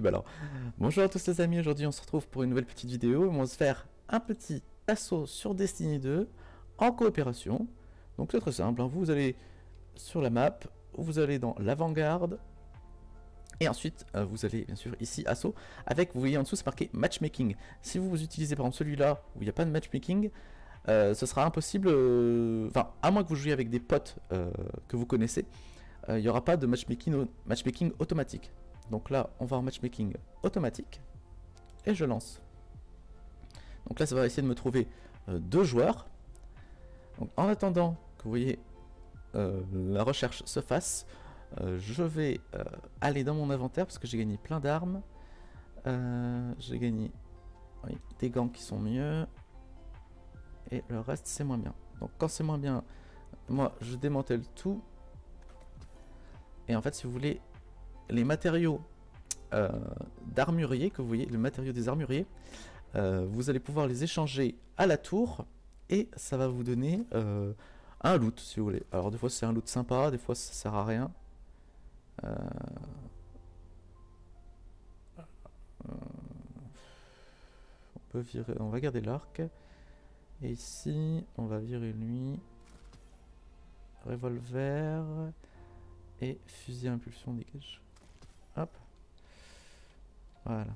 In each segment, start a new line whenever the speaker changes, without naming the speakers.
Alors, bonjour à tous les amis, aujourd'hui on se retrouve pour une nouvelle petite vidéo. On va se faire un petit assaut sur Destiny 2 en coopération. Donc c'est très simple, hein. Vous allez sur la map, vous allez dans l'avant-garde, et ensuite vous allez bien sûr ici assaut, avec, vous voyez en dessous c'est marqué matchmaking. Si vous utilisez par exemple celui-là où il n'y a pas de matchmaking, ce sera impossible, enfin à moins que vous jouiez avec des potes que vous connaissez, il n'y aura pas de matchmaking automatique. Donc là, on va en matchmaking automatique. Et je lance. Donc là, ça va essayer de me trouver deux joueurs. Donc en attendant que vous voyez la recherche se fasse, je vais aller dans mon inventaire parce que j'ai gagné plein d'armes. J'ai gagné des gants qui sont mieux. Et le reste, c'est moins bien. Donc quand c'est moins bien, moi, je démantèle tout. Et en fait, si vous voulez, les matériaux d'armurier, que vous voyez, le matériau des armuriers, vous allez pouvoir les échanger à la tour et ça va vous donner un loot si vous voulez. Alors des fois c'est un loot sympa, des fois ça sert à rien. On peut virer, on va garder l'arc. Et ici on va virer lui. Revolver et fusil à impulsion, dégage. Hop. Voilà.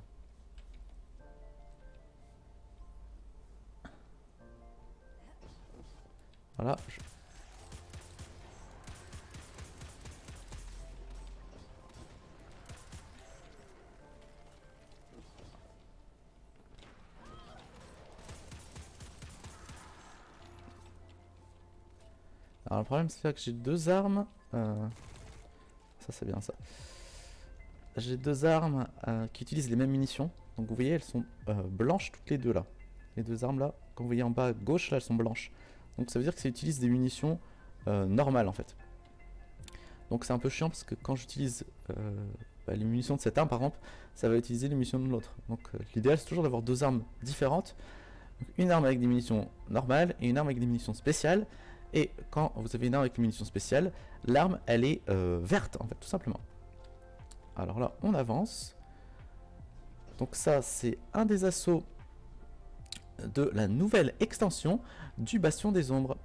Voilà. Alors le problème c'est que j'ai deux armes. Ça c'est bien ça. J'ai deux armes qui utilisent les mêmes munitions. Donc vous voyez elles sont blanches toutes les deux là. Les deux armes là, comme vous voyez en bas à gauche là elles sont blanches. Donc ça veut dire que ça utilise des munitions normales en fait. Donc c'est un peu chiant parce que quand j'utilise les munitions de cette arme par exemple, ça va utiliser les munitions de l'autre. Donc l'idéal c'est toujours d'avoir deux armes différentes. Donc, une arme avec des munitions normales et une arme avec des munitions spéciales. Et quand vous avez une arme avec une munition spéciale, l'arme elle est verte en fait tout simplement. Alors là on avance. Donc ça c'est un des assauts de la nouvelle extension du Bastion des Ombres.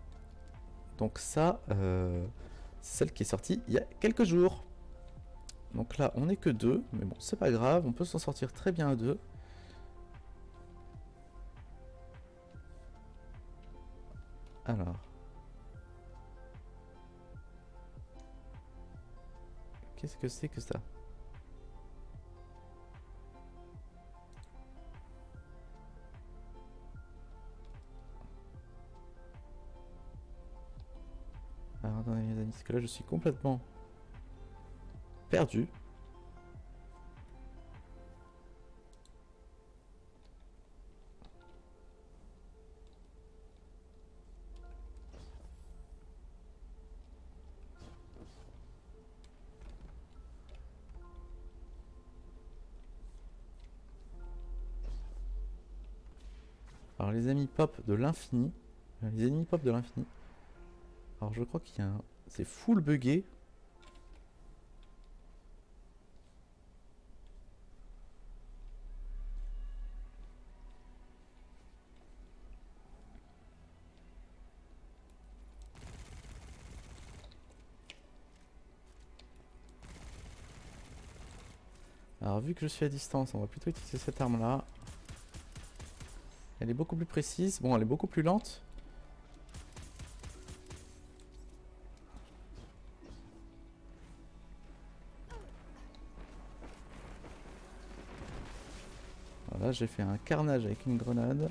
Donc ça c'est celle qui est sortie il y a quelques jours. Donc là on n'est que deux, mais bon c'est pas grave, on peut s'en sortir très bien à deux. Alors qu'est-ce que c'est que ça? Alors attendez les amis, parce que là je suis complètement perdu. Alors les amis pop de l'infini. Les ennemis pop de l'infini. Alors je crois qu'il y a un... C'est full buggé. Alors vu que je suis à distance, on va plutôt utiliser cette arme là. Elle est beaucoup plus précise. Bon, elle est beaucoup plus lente. Voilà, j'ai fait un carnage avec une grenade.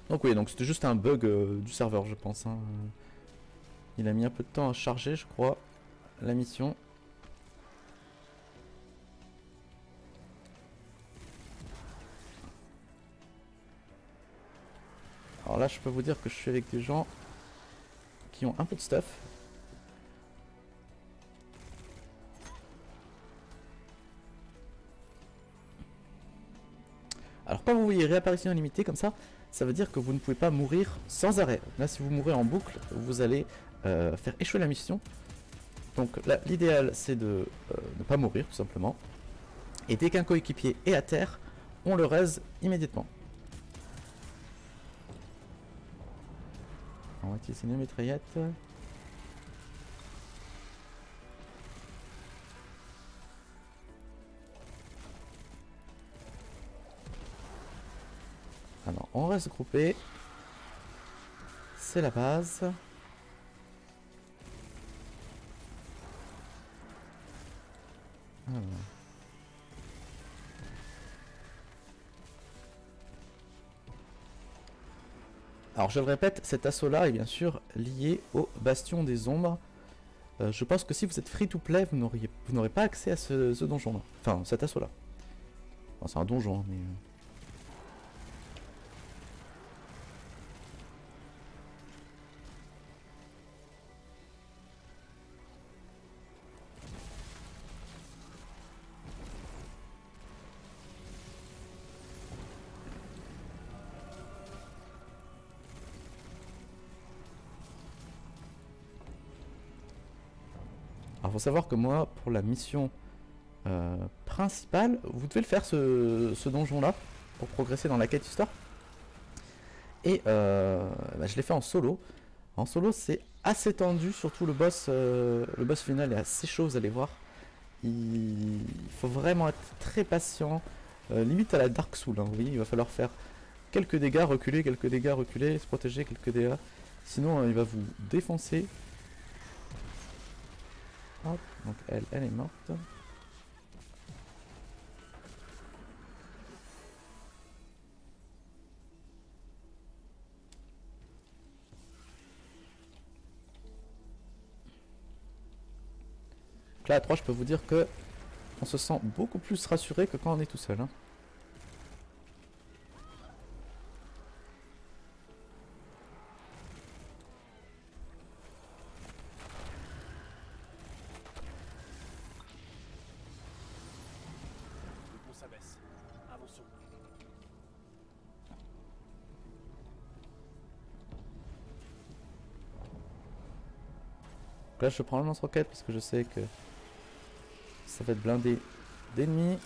Donc oui, donc c'était juste un bug du serveur, je pense, hein. Il a mis un peu de temps à charger, je crois, la mission. Alors là, je peux vous dire que je suis avec des gens qui ont un peu de stuff. Alors quand vous voyez réapparition illimitée comme ça veut dire que vous ne pouvez pas mourir sans arrêt. Là si vous mourrez en boucle, vous allez faire échouer la mission. Donc là l'idéal c'est de ne pas mourir tout simplement. Et dès qu'un coéquipier est à terre, on le raise immédiatement. On va utiliser une mitraillette. Alors, on reste groupé. C'est la base. Alors je le répète, cet assaut là est bien sûr lié au Bastion des Ombres. Je pense que si vous êtes free to play, vous n'aurez pas accès à ce donjon là. Enfin cet assaut là. Enfin, c'est un donjon hein, mais... Alors faut savoir que moi, pour la mission principale, vous devez le faire ce donjon là, pour progresser dans la quête histoire. Et bah, je l'ai fait en solo. En solo c'est assez tendu, surtout le boss final est assez chaud, vous allez voir. Il faut vraiment être très patient, limite à la Dark Soul, hein, vous voyez, il va falloir faire quelques dégâts, reculer, se protéger, quelques dégâts. Sinon il va vous défoncer. Hop, donc elle est morte. Donc là à 3 je peux vous dire que on se sent beaucoup plus rassuré que quand on est tout seul. Hein. Donc là je prends le lance-roquette parce que je sais que ça va être blindé d'ennemis.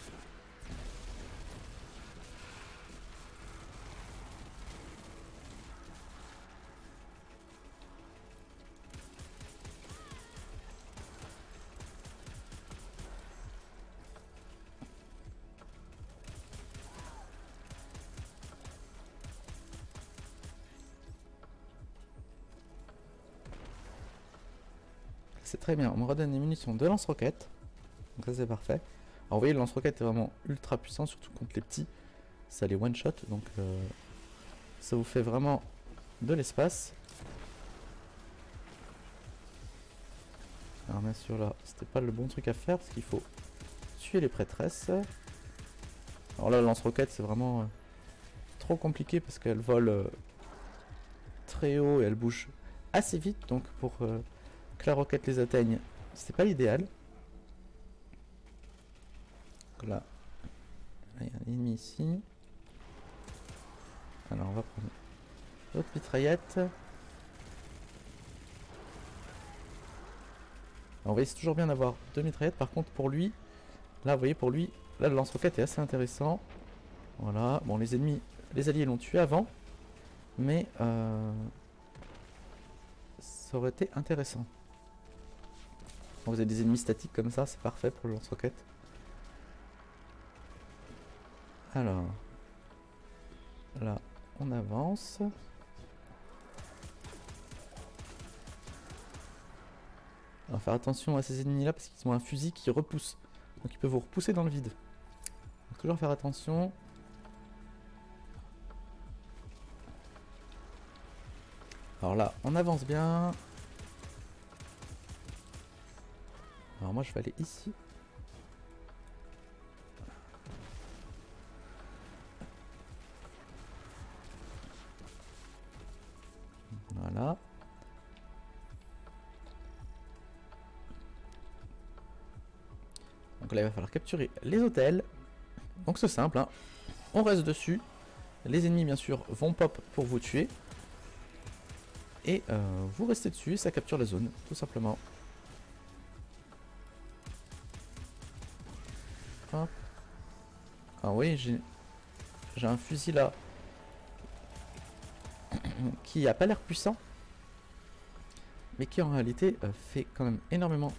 C'est très bien, on me redonne des munitions de lance-roquette. Donc ça c'est parfait. Alors vous voyez le lance-roquette est vraiment ultra puissant, surtout contre les petits. Ça les one-shot, donc ça vous fait vraiment de l'espace. Alors bien sûr là, c'était pas le bon truc à faire parce qu'il faut tuer les prêtresses. Alors là le lance-roquette c'est vraiment trop compliqué parce qu'elle vole très haut et elle bouge assez vite. Donc pour que la roquette les atteigne, c'est pas l'idéal. Donc là, il y a un ennemi ici. Alors on va prendre l'autre mitraillette. Alors vous voyez c'est toujours bien d'avoir deux mitraillettes. Par contre pour lui, là vous voyez pour lui, là le lance-roquette est assez intéressant. Voilà, bon les ennemis, les alliés l'ont tué avant. Mais ça aurait été intéressant. Quand vous avez des ennemis statiques comme ça, c'est parfait pour le lance-roquette. Alors, là, on avance. Alors, faire attention à ces ennemis-là parce qu'ils ont un fusil qui repousse. Donc, ils peuvent vous repousser dans le vide. Donc, toujours faire attention. Alors là, on avance bien. Alors moi je vais aller ici. Voilà. Donc là il va falloir capturer les hôtels. Donc c'est simple, hein. On reste dessus. Les ennemis bien sûr vont pop pour vous tuer. Et vous restez dessus et ça capture la zone, tout simplement. Hop. Alors oui, j'ai un fusil là qui a pas l'air puissant, mais qui en réalité fait quand même énormément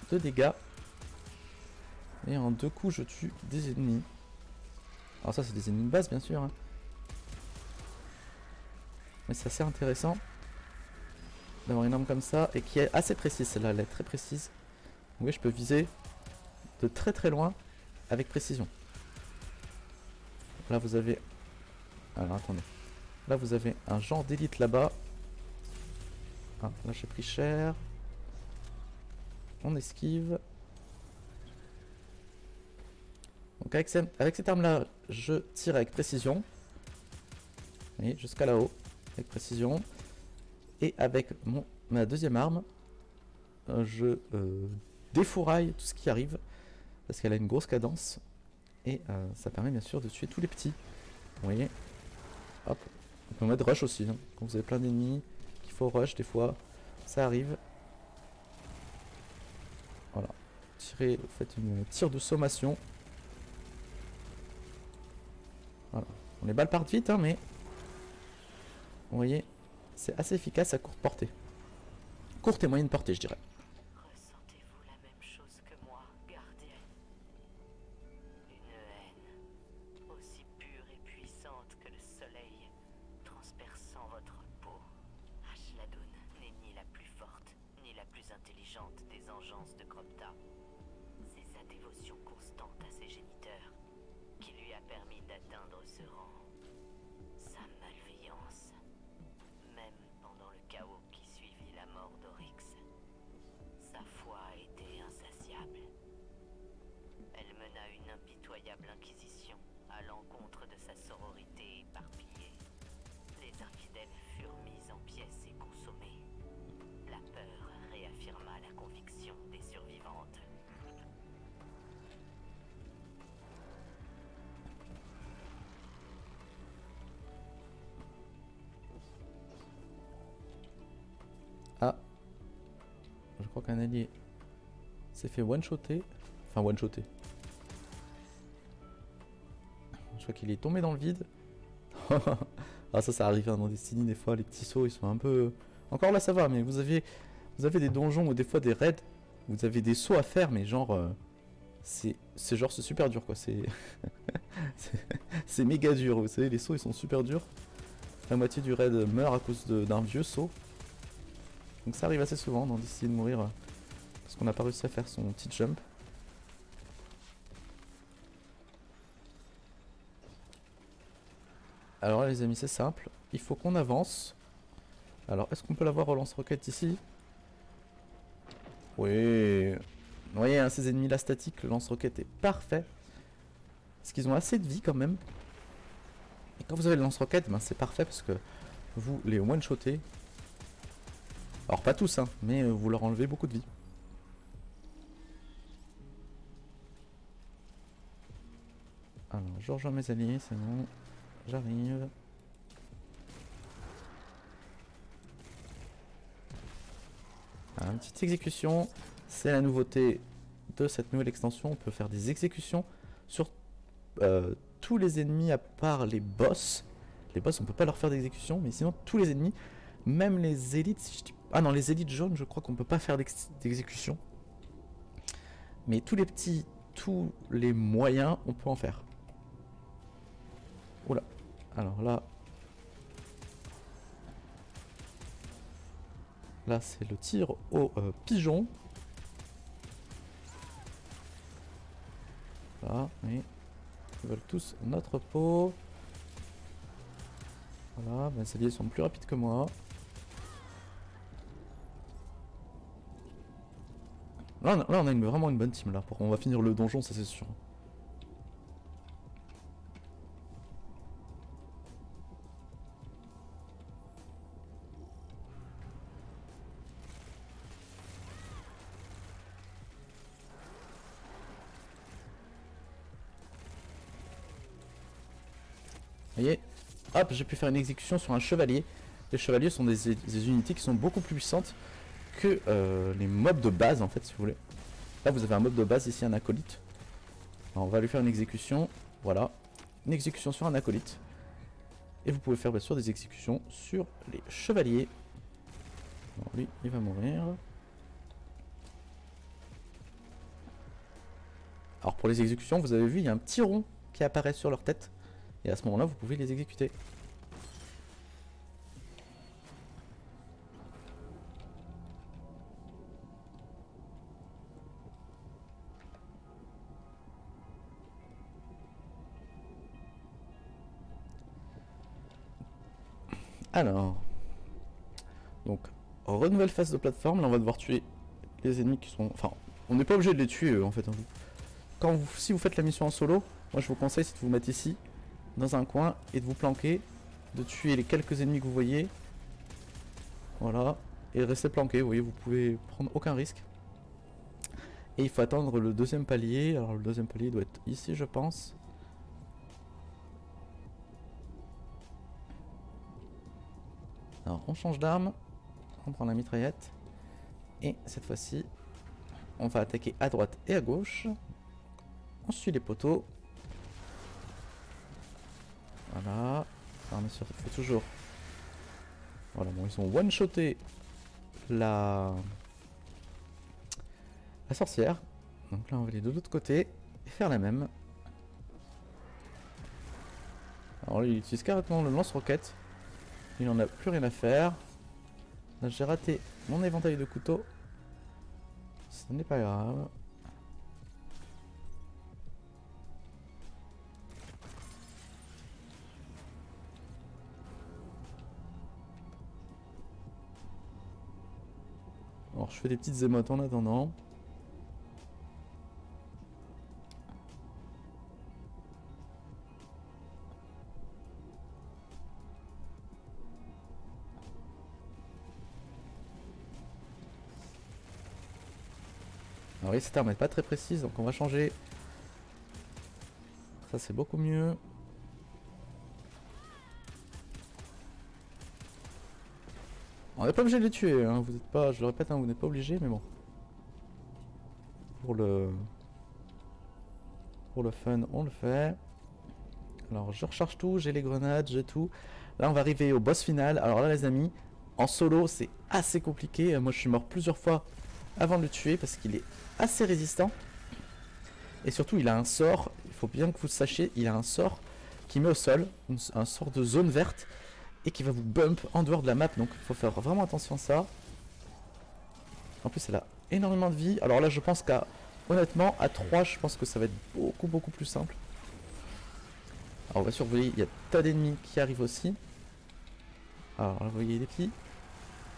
de dégâts. Et en 2 coups je tue des ennemis. Alors ça c'est des ennemis de base bien sûr, hein. Mais c'est assez intéressant d'avoir une arme comme ça et qui est assez précise. Celle-là elle est très précise. Oui, je peux viser de très très loin avec précision. Là vous avez... Alors attendez. Là vous avez un genre d'élite là-bas. Ah, là j'ai pris cher. On esquive. Donc avec cette arme là, je tire avec précision. Vous voyez, jusqu'à là-haut. Avec précision. Et avec ma deuxième arme, je défouraille tout ce qui arrive. Parce qu'elle a une grosse cadence. Et ça permet bien sûr de tuer tous les petits. Vous voyez. Hop. On peut mettre rush aussi. Hein. Quand vous avez plein d'ennemis, qu'il faut rush des fois. Ça arrive. Voilà. Tirez, vous faites une tir de sommation. Voilà. Les balles partent vite, hein, mais vous voyez, c'est assez efficace à courte portée. Courte et moyenne portée, je dirais.
Ressentez-vous la même chose que moi, gardien? Une haine aussi pure et puissante que le soleil, transperçant votre peau. Ashladun n'est ni la plus forte, ni la plus intelligente des engences de Kropta. C'est sa dévotion constante à ses géniteurs qui lui a permis d'atteindre ce rang. Sa malveillance, même pendant le chaos qui suivit la mort d'Oryx, sa foi était insatiable. Elle mena une impitoyable inquisition à l'encontre de sa sororité éparpillée. Les infidèles furent mis en pièces et consommés. La peur réaffirma la conviction des survivantes.
Ah, je crois qu'un allié s'est fait one-shotter. Enfin, one-shotter. Je crois qu'il est tombé dans le vide. Ah, ça arrive hein, dans Destiny des fois. Les petits sauts, ils sont un peu... Encore là, ça va, mais vous avez des donjons ou des fois des raids. Vous avez des sauts à faire, mais genre... c'est super dur, quoi. C'est... c'est méga dur, vous savez, les sauts, ils sont super durs. La moitié du raid meurt à cause d'un vieux saut. Donc ça arrive assez souvent dans d'essayer de mourir parce qu'on n'a pas réussi à faire son petit jump. Alors là les amis c'est simple, il faut qu'on avance. Alors est-ce qu'on peut l'avoir au lance-roquette ici? Oui. Vous voyez hein, ces ennemis là statiques, le lance-roquette est parfait. Parce qu'ils ont assez de vie quand même. Et quand vous avez le lance-roquette, ben, c'est parfait parce que vous les one-shotez. Alors pas tous, hein, mais vous leur enlevez beaucoup de vie. Alors je rejoins mes alliés, c'est bon. J'arrive. Alors, une petite exécution. C'est la nouveauté de cette nouvelle extension. On peut faire des exécutions sur tous les ennemis à part les boss. Les boss on peut pas leur faire d'exécution, mais sinon tous les ennemis. Même les élites, si je dis... Ah non, les élites jaunes, je crois qu'on peut pas faire d'exécution. Mais tous les petits, tous les moyens, on peut en faire. Oula. Alors là... Là, c'est le tir au pigeon. Là, oui. Ils veulent tous notre peau. Voilà, mes alliés sont plus rapides que moi. Là, on a vraiment une bonne team là. On va finir le donjon, ça c'est sûr. Vous voyez, hop, j'ai pu faire une exécution sur un chevalier. Les chevaliers sont des unités qui sont beaucoup plus puissantes que les mobs de base en fait, si vous voulez. Là, vous avez un mob de base ici, un acolyte. Alors, on va lui faire une exécution. Voilà, une exécution sur un acolyte. Et vous pouvez faire bien sûr des exécutions sur les chevaliers. Bon, lui, il va mourir. Alors pour les exécutions, vous avez vu, il y a un petit rond qui apparaît sur leur tête. Et à ce moment-là, vous pouvez les exécuter. Alors, donc, renouvelle phase de plateforme. Là, on va devoir tuer les ennemis qui sont... Enfin, on n'est pas obligé de les tuer, en fait. Si vous faites la mission en solo, moi, je vous conseille, c'est de vous mettre ici, dans un coin, et de vous planquer, de tuer les quelques ennemis que vous voyez. Voilà. Et rester planqué, vous voyez, vous pouvez prendre aucun risque. Et il faut attendre le deuxième palier. Alors, le deuxième palier doit être ici, je pense. Alors on change d'arme, on prend la mitraillette, et cette fois-ci, on va attaquer à droite et à gauche. On suit les poteaux. Voilà. Alors bien sûr, il faut toujours... Voilà, bon, ils ont one-shoté la sorcière. Donc là, on va aller de l'autre côté et faire la même. Alors lui, il utilise carrément le lance-roquette. Il n'en a plus rien à faire. Là, j'ai raté mon éventail de couteaux. Ce n'est pas grave. Alors, je fais des petites émotes en attendant. Alors oui, cette arme n'est pas très précise, donc on va changer. Ça, c'est beaucoup mieux. On n'est pas obligé de les tuer, hein. Vous êtes pas, je le répète, hein, vous n'êtes pas obligé, mais bon. Pour le fun, on le fait. Alors je recharge tout, j'ai les grenades, j'ai tout. Là on va arriver au boss final. Alors là les amis, en solo c'est assez compliqué. Moi je suis mort plusieurs fois avant de le tuer parce qu'il est assez résistant. Et surtout il a un sort, il faut bien que vous le sachiez, il a un sort qui met au sol, un sort de zone verte. Et qui va vous bump en dehors de la map, donc il faut faire vraiment attention à ça. En plus elle a énormément de vie. Alors là je pense qu'à, honnêtement, à 3 je pense que ça va être beaucoup plus simple. Alors on va surveiller, il y a tas d'ennemis qui arrivent aussi. Alors là vous voyez les petits.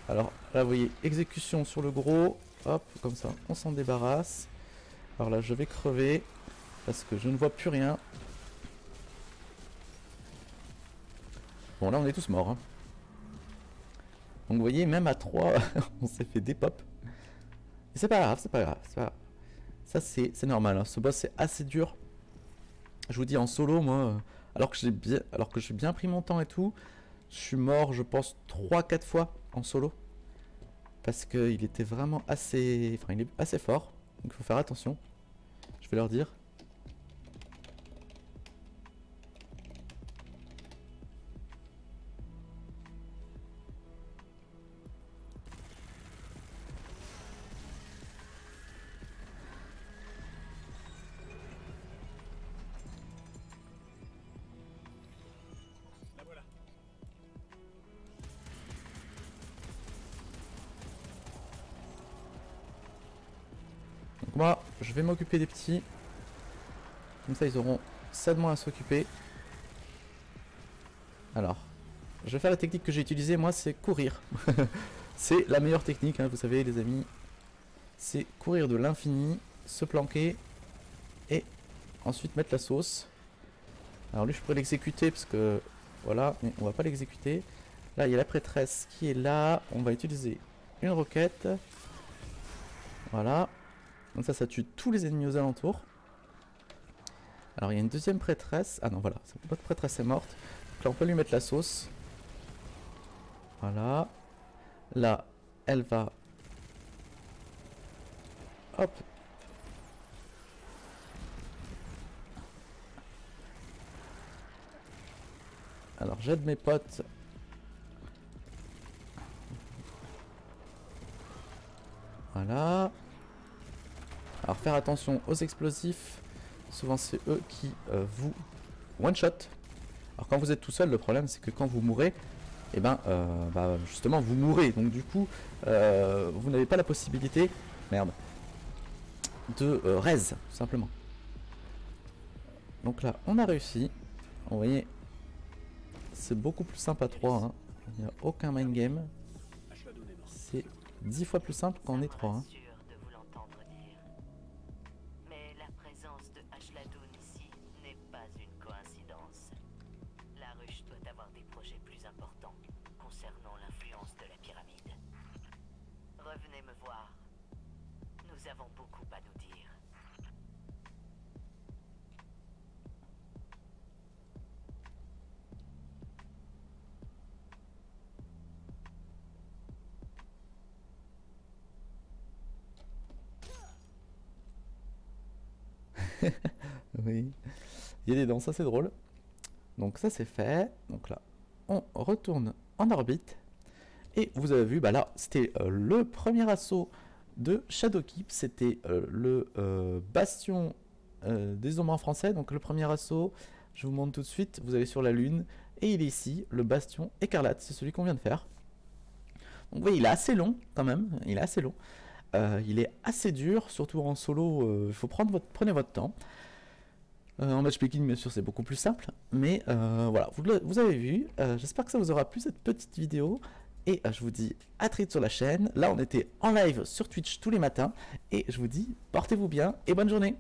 Alors là vous voyez exécution sur le gros. Hop, comme ça on s'en débarrasse. Alors là je vais crever parce que je ne vois plus rien. Bon là on est tous morts, hein. Donc vous voyez même à 3 on s'est fait des pop. Et c'est pas grave, c'est pas grave, c'est pas grave. Ça c'est normal, hein. Ce boss c'est assez dur. Je vous dis en solo moi, alors que j'ai bien pris mon temps et tout, je suis mort je pense 3-4 fois en solo. Parce qu'il était vraiment assez... Enfin il est assez fort. Donc il faut faire attention. Je vais leur dire. Donc moi, je vais m'occuper des petits. Comme ça, ils auront ça de moins à s'occuper. Alors, je vais faire la technique que j'ai utilisée, moi, c'est courir. C'est la meilleure technique, hein, vous savez, les amis. C'est courir de l'infini, se planquer et ensuite mettre la sauce. Alors lui, je pourrais l'exécuter parce que... Voilà, mais on va pas l'exécuter. Là, il y a la prêtresse qui est là. On va utiliser une roquette. Voilà. Donc ça tue tous les ennemis aux alentours. Alors il y a une deuxième prêtresse. Ah non, voilà, notre prêtresse est morte. Donc là, on peut lui mettre la sauce. Voilà. Là, elle va... Hop. Alors j'aide mes potes. Voilà. Alors faire attention aux explosifs. Souvent c'est eux qui vous one shot. Alors quand vous êtes tout seul, le problème c'est que quand vous mourrez, et ben justement vous mourrez. Donc du coup vous n'avez pas la possibilité, merde, de raise tout simplement. Donc là on a réussi. Vous voyez, c'est beaucoup plus simple à 3. Hein. Il n'y a aucun mind game. C'est 10 fois plus simple quand on est 3. Hein.
De vous l'entendre dire. Mais la présence de Ashladoun ici n'est pas une coïncidence. La ruche doit avoir des projets plus importants concernant l'influence de la pyramide. Revenez me voir. Nous avons beaucoup à nous dire.
Oui, il y a des dents, ça c'est drôle. Donc ça c'est fait. Donc là, on retourne en orbite. Et vous avez vu, bah là, c'était le premier assaut de Shadowkeep. C'était le bastion des ombres en français. Donc le premier assaut, je vous montre tout de suite. Vous allez sur la lune. Et il est ici, le bastion écarlate. C'est celui qu'on vient de faire. Donc vous voyez, il est assez long quand même. Il est assez long. Il est assez dur, surtout en solo. Il faut prenez votre temps. En matchmaking, bien sûr, c'est beaucoup plus simple. Mais voilà, vous avez vu. J'espère que ça vous aura plu cette petite vidéo. Et je vous dis à très vite sur la chaîne. Là, on était en live sur Twitch tous les matins. Et je vous dis, portez-vous bien et bonne journée.